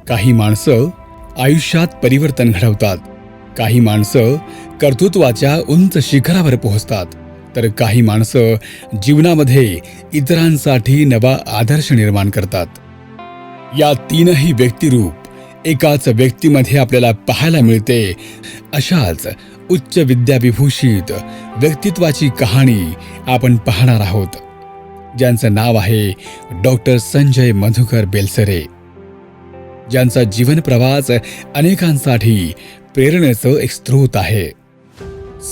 काही माणसं आयुष्यात परिवर्तन घडवतात, काही माणसं कर्तृत्वाच्या उंच शिखरावर पोहोचतात, तर काही माणसं जीवनामध्ये इतरांसाठी नवा आदर्श निर्माण करतात. या तीनही व्यक्तिरूप एकाच व्यक्तीमध्ये आपल्याला पाहायला मिळते. अशाच उच्च विद्याविभूषित व्यक्तित्वाची कहाणी आपण पाहणार आहोत, ज्यांचं नाव आहे डॉक्टर संजय मधुकर बेलसरे, ज्यांचा जीवन प्रवास अनेकांसाठी प्रेरणेचं एक स्रोत आहे.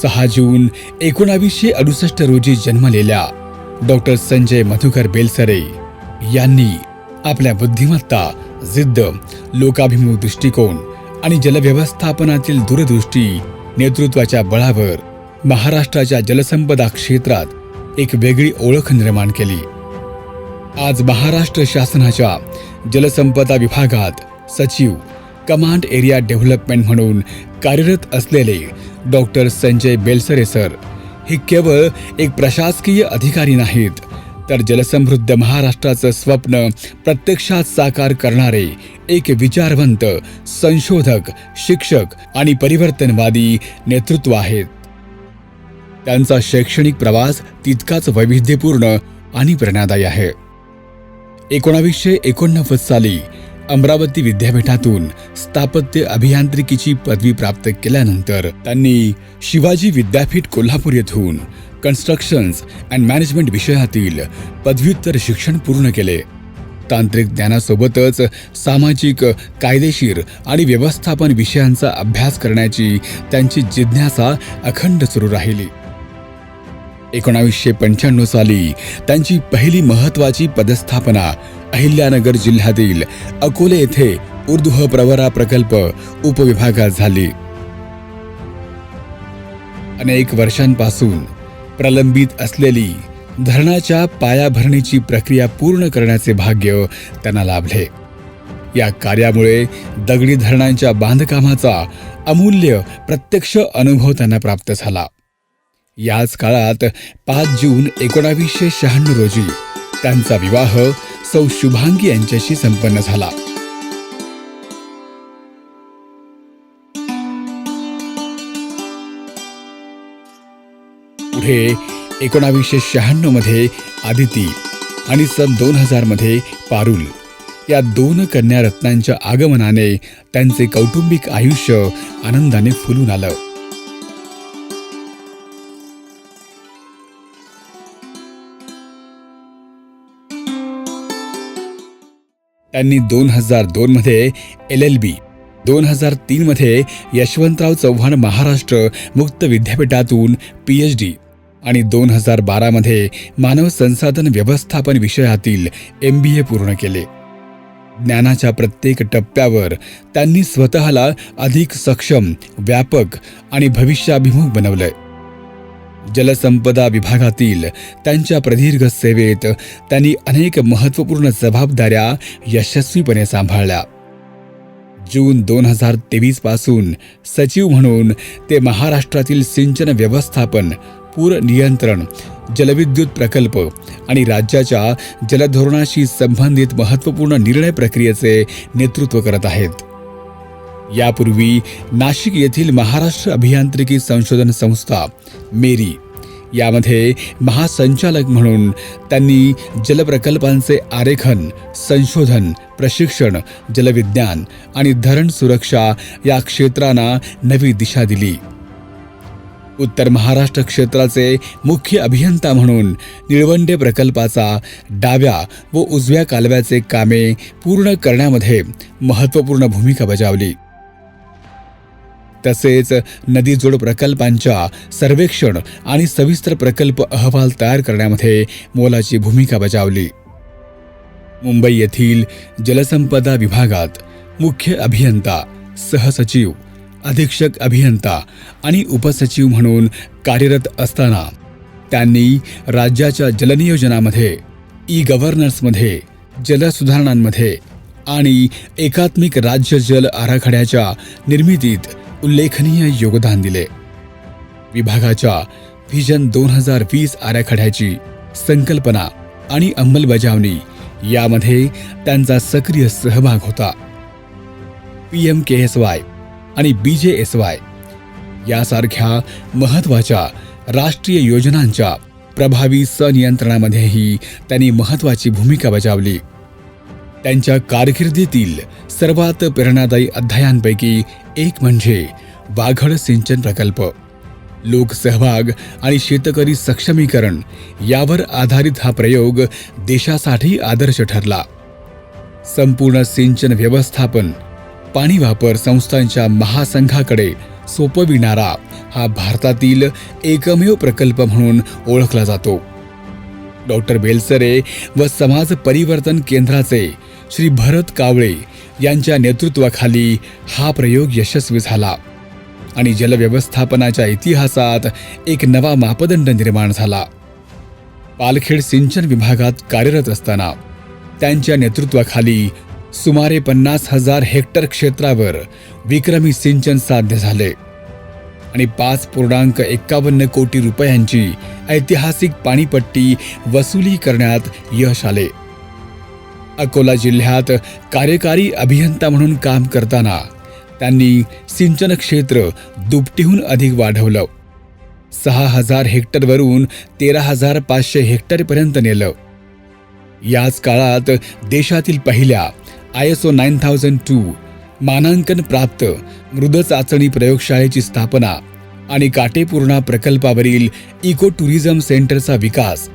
6 जून 1968 रोजी जन्मलेल्या डॉक्टर संजय मधुकर बेलसरे यांनी आपल्या बुद्धिमत्ता, जिद्द, लोकाभिमुख दृष्टिकोन आणि जलव्यवस्थापनातील दूरदृष्टी नेतृत्वाच्या बळावर महाराष्ट्राच्या जलसंपदा क्षेत्रात एक वेगळी ओळख निर्माण केली. आज महाराष्ट्र शासनाच्या जलसंपदा विभागात सचिव, कमांड एरिया डेव्हलपमेंट म्हणून कार्यरत असलेले डॉक्टर संजय बेलसरे सर हे केवळ एक प्रशासकीय अधिकारी नाहीत, तर जलसमृद्ध महाराष्ट्राचं स्वप्न प्रत्यक्षात साकार करणारे एक विचारवंत, संशोधक, शिक्षक आणि परिवर्तनवादी नेतृत्व आहेत. त्यांचा शैक्षणिक प्रवास तितकाच वैविध्यपूर्ण आणि प्रेरणादायी आहे. 1989 साली अमरावती विद्यापीठातून स्थापत्य अभियांत्रिकीची पदवी प्राप्त केल्यानंतर त्यांनी शिवाजी विद्यापीठ कोल्हापूर येथून कन्स्ट्रक्शन्स अँड मॅनेजमेंट विषयातील पदव्युत्तर शिक्षण पूर्ण केले. तांत्रिक ज्ञानासोबतच सामाजिक, कायदेशीर आणि व्यवस्थापन विषयांचा अभ्यास करण्याची त्यांची जिज्ञासा अखंड सुरू राहिली. 1995 साली त्यांची पहिली महत्त्वाची पदस्थापना अहिल्यानगर जिल्ह्यातील अकोले येथे उर्दूह प्रवरा प्रकल्प उपविभागात झाली. अनेक वर्षांपासून प्रलंबित असलेली धरणाच्या पायाभरणीची प्रक्रिया पूर्ण करण्याचे भाग्य त्यांना लाभले. या कार्यामुळे दगडी धरणांच्या बांधकामाचा अमूल्य प्रत्यक्ष अनुभव त्यांना प्राप्त झाला. याच काळात 5 जून 1996 रोजी त्यांचा विवाह सौ शुभांगी यांच्याशी संपन्न झाला. पुढे 1996 मध्ये आदिती आणि सन 2000 मध्ये पारुल या 2 कन्या रत्नांच्या आगमनाने त्यांचे कौटुंबिक आयुष्य आनंदाने फुलून आलं. त्यांनी 2002 मध्ये LLB, 2003 मध्ये यशवंतराव चव्हाण महाराष्ट्र मुक्त विद्यापीठातून PhD आणि 2012 मध्ये मानव संसाधन व्यवस्थापन विषयातील MBA पूर्ण केले. ज्ञानाच्या प्रत्येक टप्प्यावर त्यांनी स्वतःला अधिक सक्षम, व्यापक आणि भविष्याभिमुख बनवलंय. जलसंपदा विभागातील त्यांच्या प्रदीर्घ सेवेत त्यांनी अनेक महत्त्वपूर्ण जबाबदाऱ्या यशस्वीपणे सांभाळल्या. जून 2023 पासून सचिव म्हणून ते महाराष्ट्रातील सिंचन व्यवस्थापन, पूर नियंत्रण, जलविद्युत प्रकल्प आणि राज्याच्या जलधोरणाशी संबंधित महत्त्वपूर्ण निर्णय प्रक्रियेचे नेतृत्व करत आहेत. यापूर्वी नाशिक येथील महाराष्ट्र अभियांत्रिकी संशोधन संस्था मेरी यामध्ये महासंचालक म्हणून त्यांनी जलप्रकल्पांचे आरेखन, संशोधन, प्रशिक्षण, जलविज्ञान आणि धरण सुरक्षा या क्षेत्रांना नवी दिशा दिली. उत्तर महाराष्ट्र क्षेत्राचे मुख्य अभियंता म्हणून निळवंडे प्रकल्पाचा डाव्या व उजव्या कालव्याचे कामे पूर्ण करण्यामध्ये महत्त्वपूर्ण भूमिका बजावली. तसेच नदीजोड प्रकल्पांच्या सर्वेक्षण आणि सविस्तर प्रकल्प अहवाल तयार करण्यामध्ये मोलाची भूमिका बजावली. मुंबई येथील जलसंपदा विभागात मुख्य अभियंता, सहसचिव, अधीक्षक अभियंता आणि उपसचिव म्हणून कार्यरत असताना त्यांनी राज्याच्या जलनियोजनामध्ये, ई-गव्हर्नन्समध्ये, जलसुधारणांमध्ये आणि एकात्मिक राज्य जल आराखड्याच्या निर्मितीत उल्लेखनीय योगदान दिले. विभागाच्या व्हिजन 2020 आराखड्याची संकल्पना आणि अंमलबजावणी यामध्ये त्यांचा सक्रिय सहभाग होता. PMKSY आणि BJSY यासारख्या महत्त्वाच्या राष्ट्रीय योजनांच्या प्रभावी संनियंत्रणामध्येही त्यांनी महत्त्वाची भूमिका बजावली. त्यांच्या कारकिर्दीतील सर्वात प्रेरणादायी अध्यायांपैकी एक म्हणजे वाघड सिंचन प्रकल्प. लोकसहभाग आणि शेतकरी सक्षमीकरण यावर आधारित हा प्रयोग देशासाठी आदर्श ठरला. संपूर्ण सिंचन व्यवस्थापन पाणी वापर संस्थांच्या महासंघाकडे सोपविणारा हा भारतातील एकमेव प्रकल्प म्हणून ओळखला जातो. डॉक्टर बेलसरे व समाज परिवर्तन केंद्राचे श्री भरत कावळे यांच्या नेतृत्वाखाली हा प्रयोग यशस्वी झाला आणि जलव्यवस्थापनाच्या इतिहासात एक नवा मापदंड निर्माण झाला. पालखेड सिंचन विभागात कार्यरत असताना त्यांच्या नेतृत्वाखाली सुमारे 50,000 हेक्टर क्षेत्रावर विक्रमी सिंचन साध्य झाले आणि 5.51 कोटी रुपयांची ऐतिहासिक पाणीपट्टी वसुली करण्यात यश आले. अकोला जिल्ह्यात कार्यकारी अभियंता म्हणून काम करताना त्यांनी सिंचन क्षेत्र दुपटीहून अधिक वाढवलं. 6,000 हेक्टरवरून 13,500 हेक्टरपर्यंत नेलं. याच काळात देशातील पहिल्या ISO 9002 मानांकन प्राप्त मृद चाचणी प्रयोगशाळेची स्थापना आणि काटेपूर्णा प्रकल्पावरील इको टुरिझम सेंटरचा विकास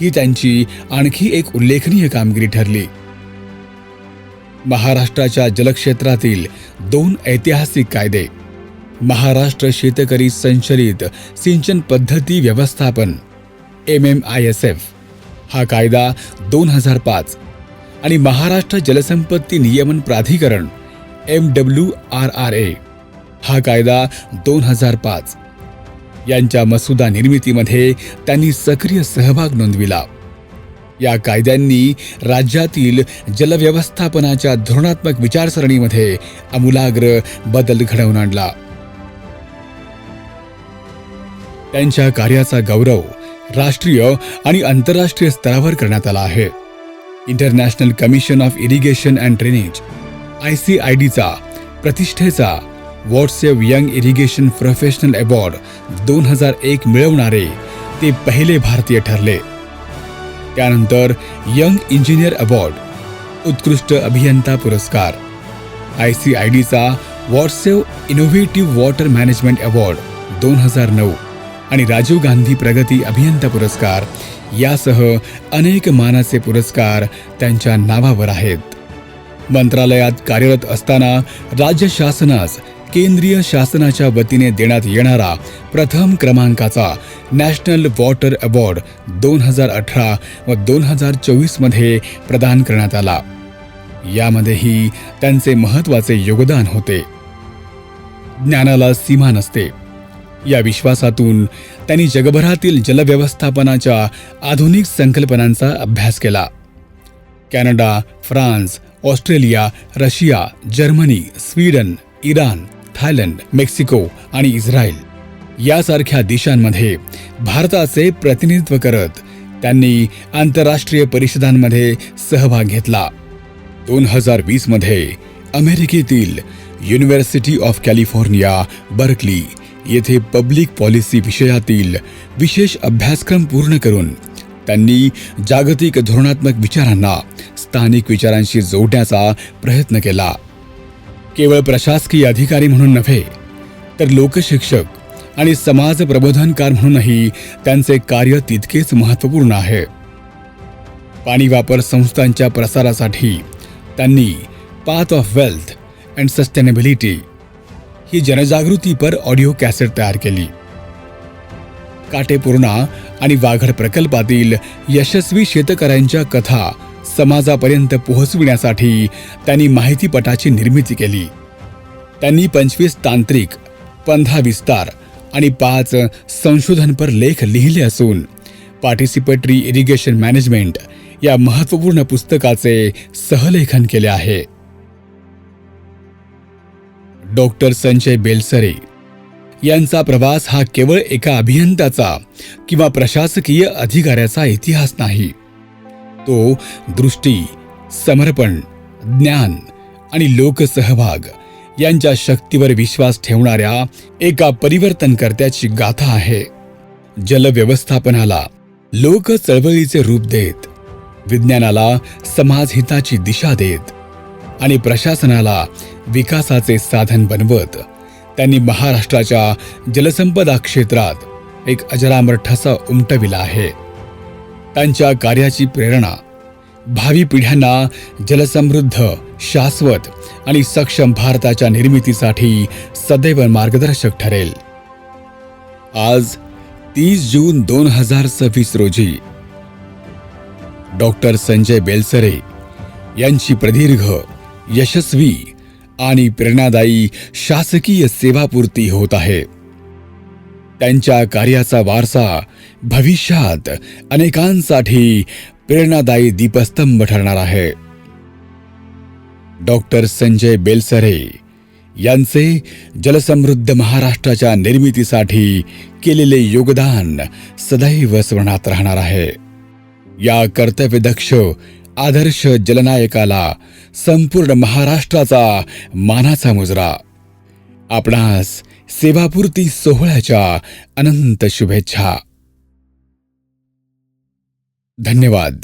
ही त्यांची आणखी एक उल्लेखनीय कामगिरी ठरली. महाराष्ट्राच्या जलक्षेत्रातील 2 ऐतिहासिक कायदे, महाराष्ट्र शेतकरी संचलित सिंचन पद्धती व्यवस्थापन MMISF हा कायदा 2005 आणि महाराष्ट्र जलसंपत्ती नियमन प्राधिकरण MWRRA हा कायदा 2005 यांच्या मसुदा निर्मितीमध्ये त्यांनी सक्रिय सहभाग नोंदविला. या कायद्यांनी राज्यातील जलव्यवस्थापनाच्या धोरणात्मक विचारसरणीमध्ये आमूलाग्र बदल घडवून आणला. त्यांच्या कार्याचा गौरव राष्ट्रीय आणि आंतरराष्ट्रीय स्तरावर करण्यात आला आहे. International commission of irrigation and drainage ICIDचा प्रतिष्ठेचा WatSave young irrigation professional award 2001 मिळवणारे ते पहिले भारतीय ठरले. त्यानंतर यंग इंजिनियर अवॉर्ड, उत्कृष्ट अभियंता पुरस्कार, ICIDचा WatSave innovative water management award 2009 आणि राजीव गांधी प्रगती अभियंता पुरस्कार यासह अनेक मानाचे पुरस्कार त्यांच्या नावावर आहेत. मंत्रालयात कार्यरत असताना राज्य शासनास केंद्रीय शासनाच्या वतीने देण्यात येणारा प्रथम क्रमांकाचा नॅशनल वॉटर अवॉर्ड 2018 व 2024 मध्ये प्रदान करण्यात आला. यामध्येही त्यांचे महत्त्वाचे योगदान होते. ज्ञानाला सीमा नसते या विश्वासातून त्यांनी जगभरातील जलव्यवस्थापनाच्या आधुनिक संकल्पनांचा अभ्यास केला. Canada, France, Australia, Russia, Germany, Sweden, Iran, Thailand, Mexico आणि इस्रायल यासारख्या देशांमध्ये भारताचे प्रतिनिधित्व करत त्यांनी आंतरराष्ट्रीय परिषदांमध्ये सहभाग घेतला. 2020 मध्ये अमेरिकेतील युनिव्हर्सिटी ऑफ कॅलिफोर्निया, बर्कली येथे पब्लिक पॉलिसी विषयातील विशेष अभ्यासक्रम पूर्ण करून त्यांनी जागतिक धोरणात्मक विचारांना स्थानिक विचारांशी जोडण्याचा प्रयत्न केला. केवळ प्रशासकीय अधिकारी म्हणून नव्हे तर लोकशिक्षक आणि समाज प्रबोधनकार म्हणूनही त्यांचे कार्य तितकेच महत्त्वपूर्ण आहे. पाणी वापर संस्थांच्या प्रसारासाठी त्यांनी path of wealth and sustainability ही जनजागृतीपर ऑडिओ कॅसेट तयार केली. काटेपूर्णा आणि वाघड प्रकल्पातील यशस्वी शेतकऱ्यांच्या कथा समाजापर्यंत पोहोचविण्यासाठी त्यांनी माहितीपटाची निर्मिती केली. त्यांनी 25 तांत्रिक, 15 विस्तार आणि 5 संशोधनपर लेख लिहिले असून पार्टिसिपेटरी इरिगेशन मॅनेजमेंट या महत्त्वपूर्ण पुस्तकाचे सहलेखन केले आहे. डॉक्टर संजय बेलसरे यांचा प्रवास हा केवळ एका अभियंत्याचा किंवा प्रशासकीय अधिकाऱ्याचा इतिहास नाही. तो दृष्टी, समर्पण, ज्ञान आणि लोकसहभाग यांच्या शक्तीवर विश्वास ठेवणाऱ्या एका परिवर्तनकर्त्याची गाथा आहे. जलव्यवस्थापनाला लोक चळवळीचे रूप देत, विज्ञानाला समाजहिताची दिशा देत आणि प्रशासनाला विकासाचे साधन बनवत त्यांनी महाराष्ट्राच्या जलसंपदा क्षेत्रात एक अजरामर ठसा उमटविला आहे. त्यांच्या कार्याची प्रेरणा भावी पिढ्यांना जलसमृद्ध, शाश्वत आणि सक्षम भारताच्या निर्मितीसाठी सदैव मार्गदर्शक ठरेल. आज 30 जून 2026 रोजी डॉक्टर संजय बेलसरे यांची प्रदीर्घ, यशस्वी आणि प्रेरणादायी शासकीय सेवापूर्ती होत आहे. त्यांच्या कार्याचा वारसा भविष्यात अनेकांसाठी प्रेरणादायी दीपस्तंभ ठरणार आहे. डॉक्टर संजय बेलसरे यांचे जलसमृद्ध महाराष्ट्राच्या निर्मितीसाठी केलेले योगदान सदैव स्मरणात राहणार आहे. या कर्तव्यदक्ष आदर्श जलनायकाला संपूर्ण महाराष्ट्राचा मानाचा मुजरा. आपणास सेवापूर्ती सोहळ्याच्या अनंत शुभेच्छा. धन्यवाद.